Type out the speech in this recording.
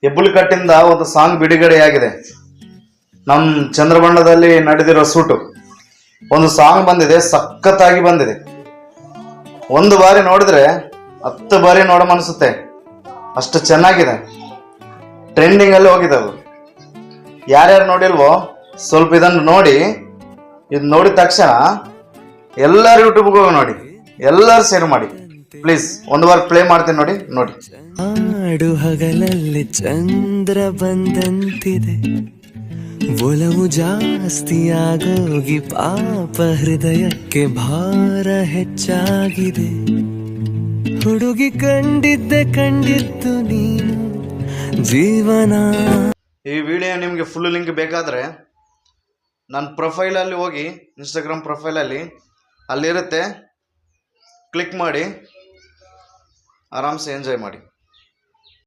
ಹೆಬ್ಬುಲಿಕಟ್ಟಿಂದ ಒಂದು ಸಾಂಗ್ ಬಿಡುಗಡೆಯಾಗಿದೆ. ನಮ್ಮ ಚಂದ್ರಬಣ್ಣದಲ್ಲಿ ನಡೆದಿರೋ ಸೂಟು ಒಂದು ಸಾಂಗ್ ಬಂದಿದೆ, ಸಖತ್ತಾಗಿ ಬಂದಿದೆ. ಒಂದು ಬಾರಿ ನೋಡಿದ್ರೆ 10 ಬಾರಿ ನೋಡ ಅನಿಸುತ್ತೆ, ಅಷ್ಟು ಚೆನ್ನಾಗಿದೆ. ಟ್ರೆಂಡಿಂಗ್ ಅಲ್ಲಿ ಹೋಗಿದೆ ಅದು. ಯಾರ್ಯಾರು ನೋಡಿಲ್ವೋ ಸ್ವಲ್ಪ ಇದನ್ನು ನೋಡಿ. ಇದು ನೋಡಿದ ತಕ್ಷಣ ಎಲ್ಲರೂ ಯೂಟ್ಯೂಬ್ಗೆ ಹೋಗಿ ನೋಡಿ, ಎಲ್ಲರೂ ಶೇರ್ ಮಾಡಿ ಪ್ಲೀಸ್. ಒಂದು ಬಾರಿ ಪ್ಲೇ ಮಾಡ್ತೀನಿ ನೋಡಿ. ಆಡು ಹಗಲಲ್ಲಿ ಚಂದ್ರ ಬಂದಂತಿದೆ, ಒಲವು ಜಾಸ್ತಿಯಾಗೋಗಿ ಪಾಪ ಹೃದಯಕ್ಕೆ ಭಾರ ಹೆಚ್ಚಾಗಿದೆ. ಹುಡುಗಿ ಕಂಡಿದ್ದು ನೀನು ಜೀವನ. ಈ ವಿಡಿಯೋ ನಿಮಗೆ ಫುಲ್ ಲಿಂಕ್ ಬೇಕಾದರೆ ನನ್ನ ಪ್ರೊಫೈಲಲ್ಲಿ ಹೋಗಿ, ಇನ್ಸ್ಟಾಗ್ರಾಮ್ ಪ್ರೊಫೈಲಲ್ಲಿ ಅಲ್ಲಿರುತ್ತೆ, ಕ್ಲಿಕ್ ಮಾಡಿ ಆರಾಮ್ಸೆ ಎಂಜಾಯ್ ಮಾಡಿ.